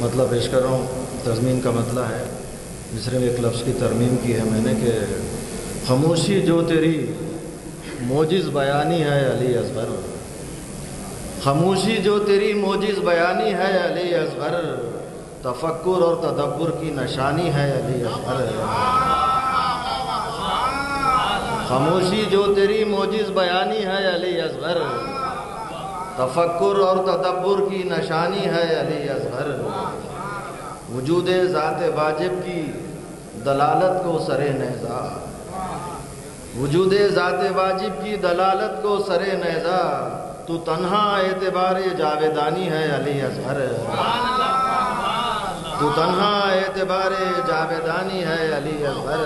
مطلب پیش کر رہا ہوں۔ تضمین کا مطلب ہے، مصرے میں ایک لفظ کی ترمیم کی ہے میں نے کہ خاموشی جو تیری موجز بیانی ہے علی اصغر، خاموشی جو تیری موجز بیانی ہے علی اصغر، تفکر اور تدبر کی نشانی ہے علی اصغر۔ خاموشی جو تیری موجز بیانی ہے علی اصغر، تفکر اور تدبر کی نشانی ہے علی اصغر۔ وجود ذات واجب کی دلالت کو سر نیزہ، وجود ذات واجب کی دلالت کو سر نیزہ، تو تنہا اعتبار جاویدانی ہے علی اصغر، تو تنہا اعتبار جاویدانی ہے علی اصغر۔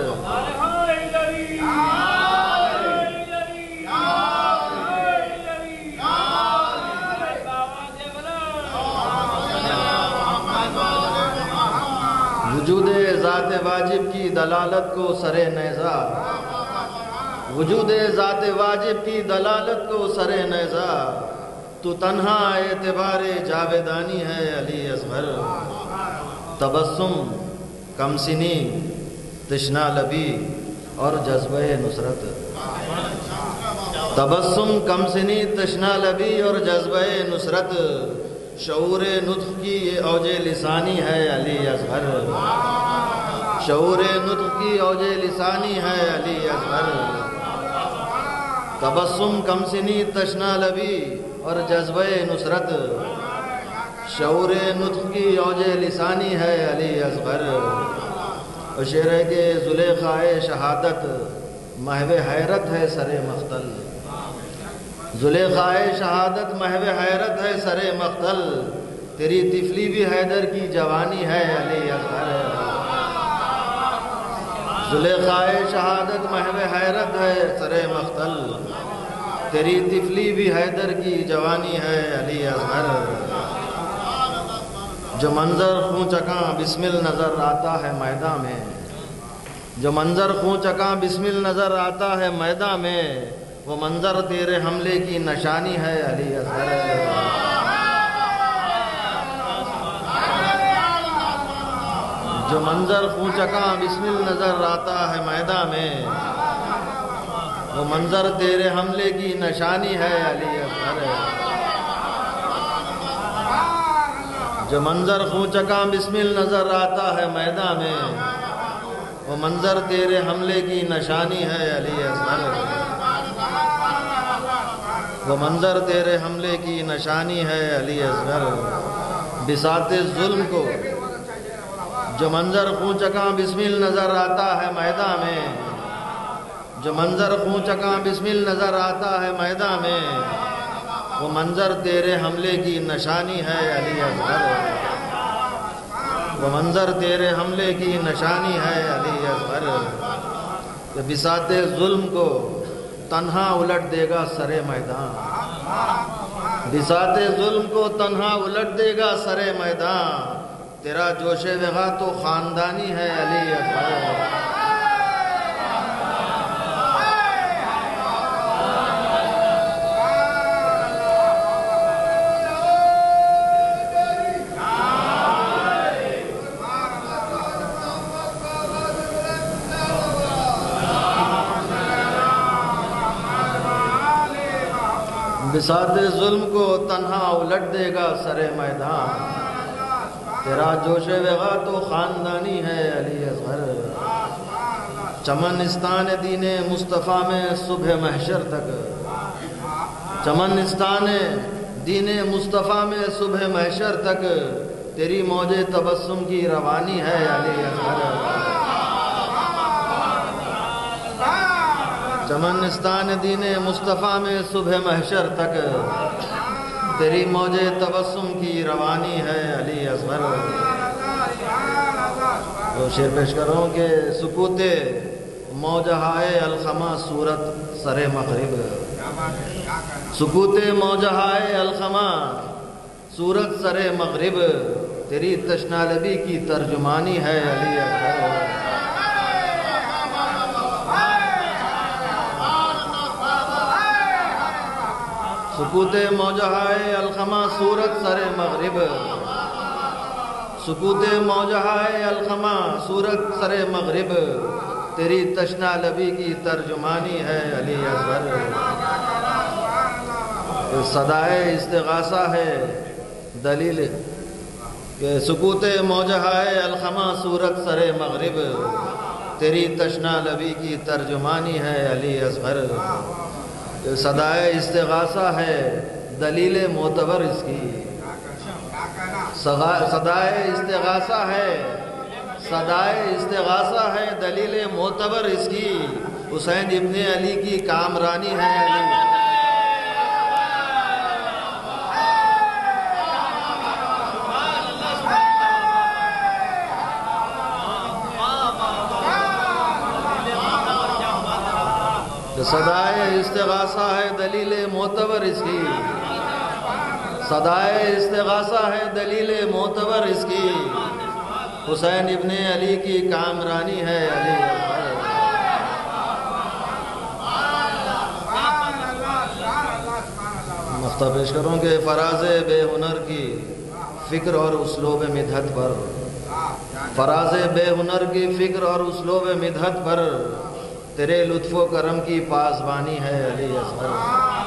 وجود ذات واجب کی دلالت کو سر نیزہ، وجود ذات واجب کی دلالت کو سر نیزہ، تو تنہا اعتبار جاویدانی ہے علی اصغر۔ تبسم کم سنی تشنا لبی اور جذبہ نصرت، تبسم کم سنی تشنا لبی اور جذبہ نصرت، شعور نطق کی یہ اوج لسانی ہے علی اصغر، شعور نطق کی اوج لسانی ہے علی اصغر۔ تبسم کم سنی تشنا لبی اور جذبہ نصرت، شعور نطق کی اوج لسانی ہے علی اصغر۔ اور شعر ہے کہ زلیخائے شہادت محو حیرت ہے سر مختل، زلیخائے شہادت محو حیرت ہے سر مختل، تیری طفلی بھی حیدر کی جوانی ہے علی اصغر۔ زلیخائے شہادت محو حیرت ہے سر مختل، تیری طفلی بھی حیدر کی جوانی ہے علی اصغر۔ جو منظر خوں چکاں بسمل نظر آتا ہے میدان میں، جو منظر خوں چکاں بسمل نظر آتا ہے میدان میں، وہ منظر تیرے حملے کی نشانی ہے علی اصغر۔ جو منظر خوں چکاں بسمل نظر آتا ہے میدان میں، وہ منظر تیرے حملے کی نشانی ہے علی اصغر۔ جو منظر خوں چکاں بسمل نظر آتا ہے میدان میں، وہ منظر تیرے حملے کی نشانی ہے علی اصغر، وہ منظر تیرے حملے کی نشانی ہے علی اصغر۔ بساط ظلم کو جو منظر خوں چکاں بسمل نظر آتا ہے میدان میں، جو منظر خوں چکاں بسمل نظر آتا ہے میدان میں، وہ منظر تیرے حملے کی نشانی ہے علی اصغر، وہ منظر تیرے حملے کی نشانی ہے علی اصغر۔ کہ بساط ظلم کو تنہا الٹ دے گا سر میدان، بساط ظلم کو تنہا الٹ دے گا سر میدان، تیرا جوش وغا تو خاندانی ہے علی اصغر۔ بساط ظلم کو تنہا الٹ دے گا سر میدان، تیرا جوش وغا تو خاندانی ہے علی اصغر۔ چمنستان دین مصطفیٰ میں صبح محشر تک، چمنستان دین مصطفیٰ میں صبح محشر تک، تیری موج تبسم کی روانی ہے علی اصغر۔ چمنستان دین مصطفیٰ میں صبح محشر تک، تیری موج تبسم کی روانی ہے علی اصغر۔ تو شعر پیش کر رہا ہوں کہ سکوت موجہائے الخما صورت سر مغرب، سکوت موجہائے الخما صورت سر مغرب، تیری تشنا لبی کی ترجمانی ہے علی اصغر۔ سکوت موجہائے الخما صورت سر مغرب، سکوت موجہائے الخما صورت سر مغرب، تیری تشنا لبی کی ترجمانی ہے علی اصغر۔ صدائے استغاثہ ہے دلیل کہ سکوت موجہائے الخما صورت سر مغرب، تیری تشنا لبی کی ترجمانی ہے علی اصغر۔ صدائے استغاثہ ہے دلیل معتبر اس کی، صدائے استغاثہ ہے، صدائے استغاثہ ہے دلیل معتبر اس کی، حسین ابن علی کی کامرانی ہے علی۔ صدائے استغاثہ ہے دلیل معتبر اس کی، صدائے استغاثہ ہے دلیل معتبر اس کی، حسین ابن علی کی کامرانی ہے علی اصغر۔ مقطع پیش کروں کہ فراز بے ہنر کی فکر اور اسلوب مدحت پر، فراز بے ہنر کی فکر اور اسلوب مدحت پر، تیرے لطف و کرم کی پاسبانی ہے علی اصغر۔